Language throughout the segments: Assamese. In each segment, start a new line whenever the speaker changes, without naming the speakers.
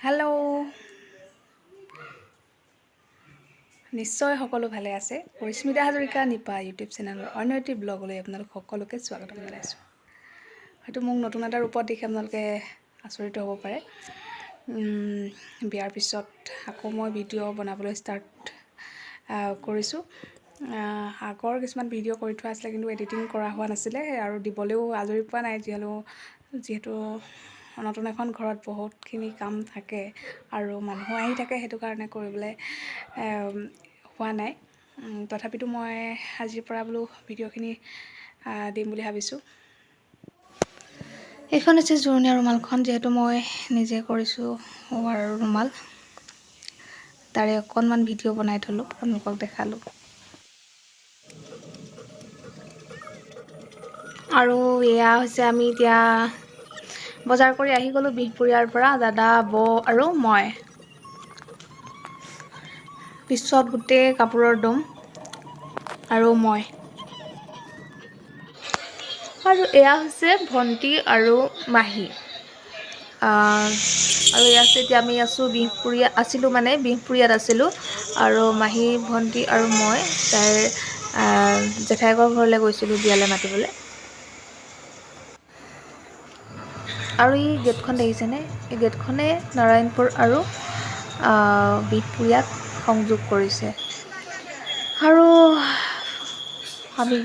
হেল্ল', নিশ্চয় সকলো ভালে আছে। পৰিস্মিতা হাজৰিকা নিপা ইউটিউব চেনেলৰ অন্য এটি ব্লগলৈ আপোনালোক সকলোকে স্বাগতম জনাইছোঁ। হয়তো মোক নতুন এটা ৰূপত দেখি আপোনালোকে আচৰিত হ'ব পাৰে। বিয়াৰ পিছত আকৌ মই ভিডিঅ' বনাবলৈ ষ্টাৰ্ট কৰিছোঁ। আগৰ কিছুমান ভিডিঅ' কৰি থোৱা আছিলে, কিন্তু এডিটিং কৰা হোৱা নাছিলে আৰু দিবলৈও আজৰি পোৱা নাই। যিহেতু নতুন এখন ঘৰত বহুতখিনি কাম থাকে আৰু মানুহ আহি থাকে, সেইটো কাৰণে কৰিবলৈ হোৱা নাই। তথাপিতো মই আজিৰ পৰা বোলো ভিডিঅ'খিনি দিম বুলি ভাবিছোঁ। এইখন হৈছে জোৰণীয়া ৰুমালখন, যিহেতু মই নিজে কৰিছোঁ আৰু ৰুমাল। তাৰে অকণমান ভিডিঅ' বনাই থ'লোঁ, আপোনালোকক দেখালোঁ। আৰু এয়া হৈছে আমি এতিয়া বজাৰ কৰি আহি গ'লোঁ বিহপুৰীয়াৰ পৰা, দাদা, বৌ আৰু মই। পিছত গোটেই কাপোৰৰ দম আৰু মই। আৰু এয়া হৈছে ভণ্টি আৰু মাহী। আৰু এয়া আছে, এতিয়া আমি বিহপুৰীয়াত আছিলোঁ। আৰু মাহী, ভণ্টি আৰু মই তাইৰ জেঠাইকৰ ঘৰলৈ গৈছিলোঁ বিয়ালৈ মাতিবলৈ। আৰু এই গেটখন দেখিছেনে? এই গেটখনে নাৰায়ণপুৰ আৰু বিহপুৰীয়াক সংযোগ কৰিছে। আৰু আমি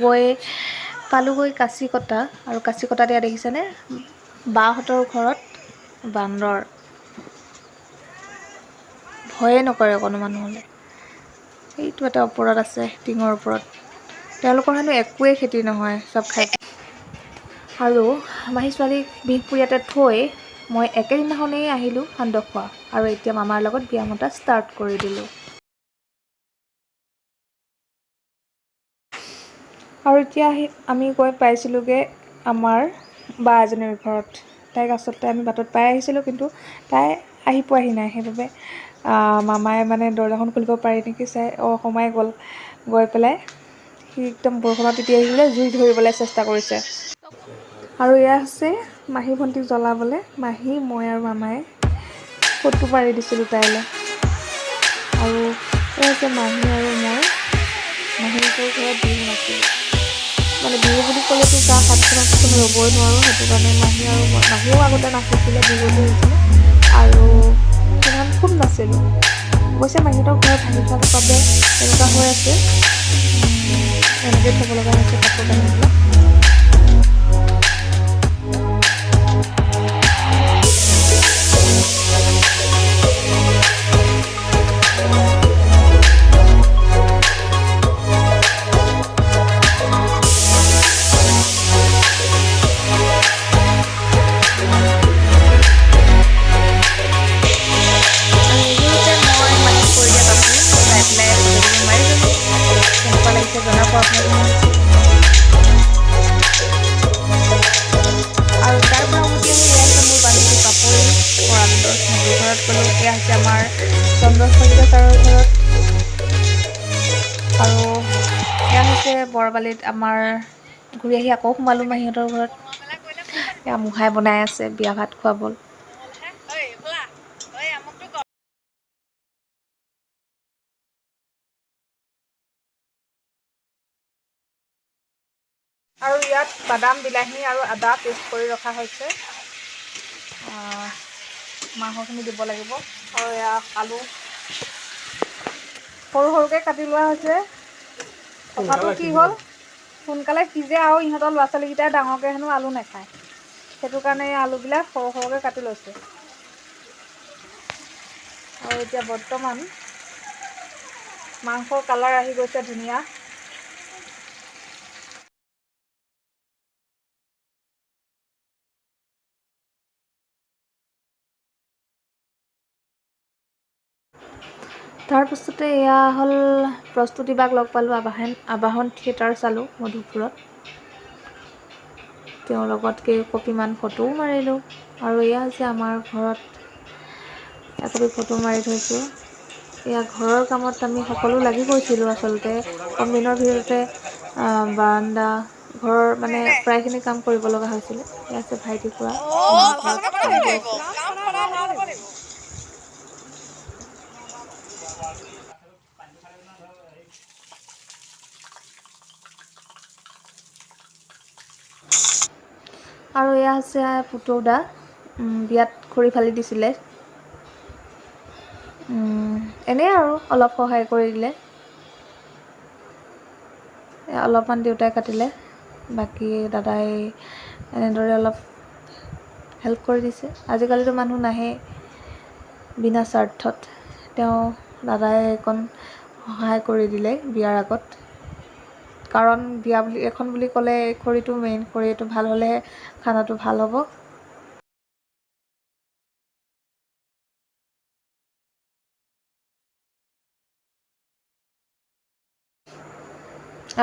পালোগৈ কাচিকটা, আৰু কাচিকটাত এয়া দেখিছেনে? বাহঁতৰ ঘৰত বান্দৰ। ভয়ে নকৰে অকণো মানুহলৈ। এইটো এটা ওপৰত আছে, টিঙৰ ওপৰত। তেওঁলোকৰ হেনো একোৱেই খেতি নহয়, চব খাই। আৰু মাহী ছোৱালীক বিহপুৰীয়াতে থৈ মই একেদিনাখনেই আহিলোঁ সান্দহখোৱা, আৰু এতিয়া মামাৰ লগত বিয়া মতা ষ্টাৰ্ট কৰি দিলোঁ। আৰু এতিয়া আমি গৈ পাইছিলোঁগৈ আমাৰ বা এজনীৰ ঘৰত। তাইক আচলতে আমি বাটত পাই আহিছিলোঁ, কিন্তু তাই আহি পোৱাহি নাই। সেইবাবে মামাই মানে দৰজাখন খুলিব পাৰি নেকি চাই সোমাই গৈ পেলাই সি একদম বৰষুণত তিতি আহিছিলে, জুই ধৰিবলৈ চেষ্টা কৰিছে। আৰু এয়া আছে মাহী ভণ্টিক জ্বলাবলৈ। মাহী, মই আৰু মামাই ফটো মাৰি দিছিলোঁ তাইলৈ। আৰু এয়া আছে মাহী আৰু মই মাহীহঁতৰ ঘৰত বিহু নাছিলোঁ। মানে বিহু বুলি ক'লেতো তাৰ সাতখন ৰ'বই নোৱাৰোঁ, সেইটো কাৰণে মাহীও আগতে নাচিছিলে, বিহুতো হৈছিলে। আৰু সেইদিনাখন খুব নাছিলোঁ। অৱশ্যে মাহীহঁতৰ ঘৰত ভাঙি থোৱাৰ বাবে এনেকুৱা হৈ আছে, এনেকৈ থ'ব লগা হৈছে কাপোৰ কানিবিলাক। জনাব আপোনালোকে। আৰু তাৰ পৰা উভতি আহি এয়া হৈছে মোৰ বান্ধৱী পাপৰি ভঁৰালৰ সিহঁতৰ ঘৰত গ'লোঁ। এয়া হৈছে আমাৰ চন্দ্ৰ কলিতা ছাৰৰ ঘৰত। আৰু এয়া হৈছে বৰবালিত আমাৰ ঘূৰি আহি আকৌ সোমালোঁ মাহীহঁতৰ ঘৰত। এয়া মুহাই বনাই আছে বিয়া ভাত খুৱাবলৈ। আৰু ইয়াত বাদাম, বিলাহী আৰু আদা পেষ্ট কৰি ৰখা হৈছে। মাংসখিনি দিব লাগিব। আৰু এয়া আলু সৰু সৰুকৈ কাটি লোৱা হৈছে। কথাটো কি হ'ল, সোনকালে সিজে আৰু ইহঁতৰ ল'ৰা ছোৱালীকেইটাই ডাঙৰকৈ হেনো আলু নাখায়। সেইটো কাৰণে এই আলুবিলাক সৰু সৰুকৈ কাটি লৈছোঁ। আৰু এতিয়া বৰ্তমান মাংসৰ কালাৰ আহি গৈছে ধুনীয়া। তাৰপিছতে এয়া হ'ল প্ৰস্তুতি বাক লগ পালোঁ, আবাহন থিয়েটাৰ চালোঁ মধুপুৰত। তেওঁৰ লগত কেইকপিমান ফটোও মাৰিলোঁ। আৰু এয়া হৈছে আমাৰ ঘৰত একপি ফটো মাৰি থৈছোঁ। এয়া ঘৰৰ কামত আমি সকলো লাগি গৈছিলোঁ আচলতে। কম দিনৰ ভিতৰতে বাৰান্দা, ঘৰৰ মানে প্ৰায়খিনি কাম কৰিব লগা হৈছিলে। এয়া আছে ভাইটি খুৰা। এয়া আছে পুতৌ দা, বিয়াত খৰি ফালি দিছিলে। এনেই আৰু অলপ সহায় কৰি দিলে। অলপমান দেউতাই কাটিলে, বাকী দাদাই এনেদৰে অলপ হেল্প কৰি দিছে। আজিকালিতো মানুহ নাহে বিনা স্বাৰ্থত, তেওঁ দাদাই এইকণ সহায় কৰি দিলে বিয়াৰ আগত। কাৰণ বিয়া বুলি এখন বুলি ক'লে খৰিটো মেইন, খৰিটো ভাল হ'লেহে খানাটো ভাল হ'ব।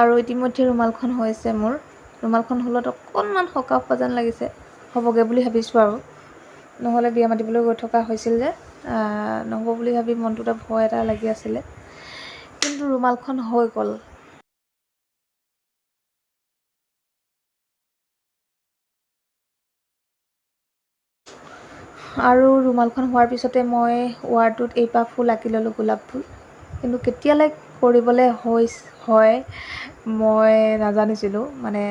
আৰু ইতিমধ্যে ৰুমালখন হৈছে মোৰ। ৰুমালখন হ'লত অকণমান সকাহ পোৱা যেন লাগিছে, হ'বগৈ বুলি ভাবিছোঁ আৰু। নহ'লে বিয়া মাতিবলৈ গৈ থকা হৈছিল যে, নহ'ব বুলি ভাবি মনটোতে ভয় এটা লাগি আছিলে, কিন্তু ৰুমালখন হৈ গ'ল। আৰু ৰুমালখন হোৱাৰ পিছতে মই ৱাৰটোত এইপাহ ফুল আঁকি ল'লোঁ, গোলাপ ফুল। কিন্তু কেতিয়ালৈ কৰিবলৈ হয় মই নাজানিছিলোঁ, মানে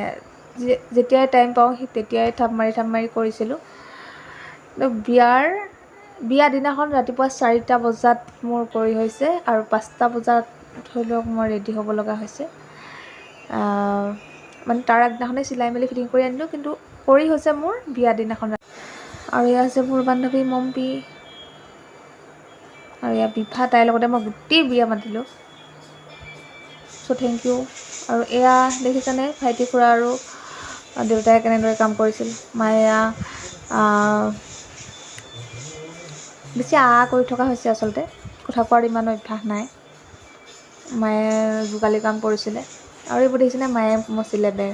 যেতিয়াই টাইম পাওঁ তেতিয়াই থাপ মাৰি কৰিছিলোঁ। কিন্তু বিয়া দিনাখন ৰাতিপুৱা 4টা বজাত মোৰ কৰি হৈছে, আৰু 5টা বজাত ধৰি লওক মই ৰেডি হ'ব লগা হৈছে। মানে তাৰ আগদিনাখনেই চিলাই মেলি ফিটিং কৰি আনিলোঁ, কিন্তু কৰি হৈছে মোৰ বিয়া দিনাখন। আৰু এয়া আছে মোৰ বান্ধৱী মম্পী, আৰু এয়া বিভা, তাইৰ লগতে মই গোটেই বিয়া মাতিলোঁ। চ' থেংক ইউ। আৰু এয়া দেখিছেনে ভাইটি খুৰা আৰু দেউতাই কেনেদৰে কাম কৰিছিল। মায়ে বেছি কৰি থকা হৈছে, আচলতে কথা কোৱাৰ ইমান অভ্যাস নাই। মায়ে যোগালী কাম কৰিছিলে। আৰু এইবোৰ দেখিছেনে, মায়ে মচিলে বেৰ।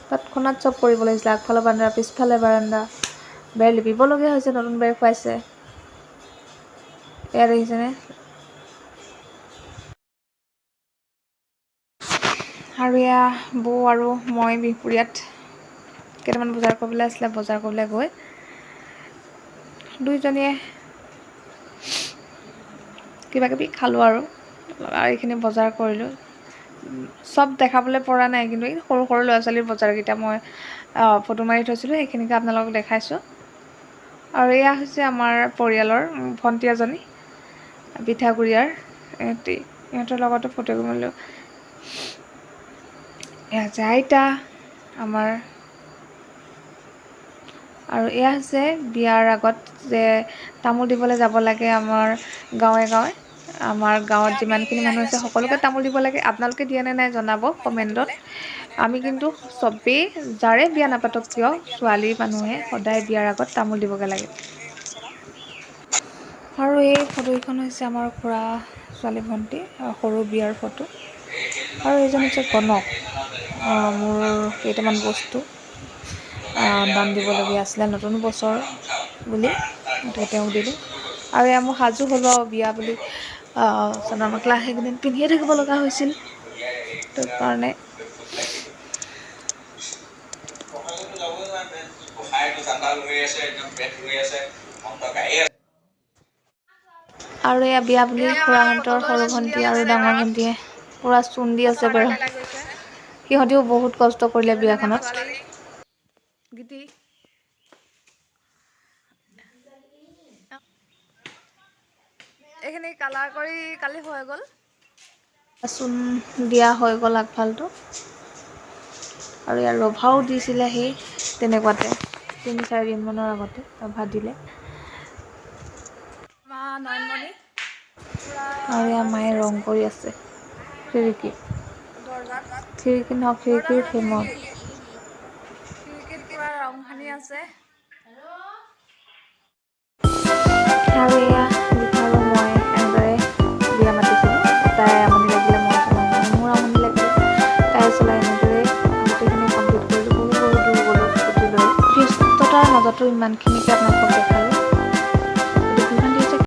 তৎক্ষণাত চব কৰিব লাগিছিলে, আগফালৰ বাৰাণ্ডা, পিছফালে বাৰাণ্ডা, বেৰ লিপিবলগীয়া হৈছে, নতুন বেৰ খুৱাইছে। এয়া দেখিছেনে। আৰু এয়া বৌ আৰু মই বিহপুৰীয়াত কেইটামান বজাৰ কৰিবলৈ আছিলে, বজাৰ কৰিবলৈ গৈ দুইজনীয়ে কিবাকিবি খালোঁ আৰু এইখিনি বজাৰ কৰিলোঁ। চব দেখাবলৈ পৰা নাই, কিন্তু এই সৰু সৰু ল'ৰা ছোৱালীৰ বজাৰকেইটা মই ফটো মাৰি থৈছিলোঁ, সেইখিনিকে আপোনালোকক দেখাইছোঁ। আৰু এয়া হৈছে আমাৰ পৰিয়ালৰ ভণ্টি এজনী, পিঠাগুড়িয়াৰ, ইহঁতৰ লগতো ফটো মাৰিলোঁ। এয়া আছে আইতা আমাৰ। আৰু এয়া হৈছে বিয়াৰ আগত যে তামোল দিবলৈ যাব লাগে আমাৰ গাঁৱে গাঁৱে। আমাৰ গাঁৱত যিমানখিনি মানুহ আছে সকলোকে তামোল দিব লাগে। আপোনালোকে দিয়েনে নাই জনাব কমেণ্টত। আমি কিন্তু চবেই, যাৰে বিয়া নাপাতক কিয়, ছোৱালী মানুহে সদায় বিয়াৰ আগত তামোল দিবগৈ লাগে। আৰু এই ফটোকেইখন হৈছে আমাৰ খুৰা ছোৱালী ভণ্টি সৰু বিয়াৰ ফটো। আৰু এইজন হৈছে কনক, মোৰ কেইটামান বস্তু দান দিবলগীয়া আছিলে, নতুন বছৰ বুলি, গতিকে তেওঁক দিলোঁ। আৰু এয়া মোৰ সাজু হ'ল আৰু বিয়া বুলি, চাদৰ মেখেলা সেইকেইদিন পিন্ধিয়ে থাকিব লগা হৈছিল, সেইটো কাৰণে। আৰু এয়া বিয়া বুলি খুৰাহঁতৰ সৰু ভণ্টি আৰু ডাঙৰ ভণ্টীয়ে পূৰা চূণ দি আছে বেৰত। সিহঁতিও বহুত কষ্ট কৰিলে বিয়াখনত। এইখিনি কালাৰ কৰি কালি হৈ গ'ল, চূণ দিয়া হৈ গ'ল আগফালটো। আৰু ইয়াৰ ৰভাও দিছিলে সেই তেনেকুৱাতে 3-4 দিনমানৰ আগতে ৰভা দিলে। আৰু এয়া মায়ে ৰং কৰি আছে খিৰিকীত, খিৰিকীৰ ফ্ৰেমত। খিৰিকীত পুৰা ৰং সানি আছে। আৰু এয়া লিখা আৰু মই এনেদৰে বিয়া মাতিছিলোঁ। তাই আমনি লাগিলে, মই চলাওঁ, মোৰ আমনি লাগিলে তাই চলাই, এনেদৰেই গোটেইখিনি কমপ্লিট কৰিলোঁ। বহুত দূৰ গ'লোঁ স্কুটি লৈ। ব্যস্ততাৰ মাজতো ইমানখিনিকে আপোনালোকক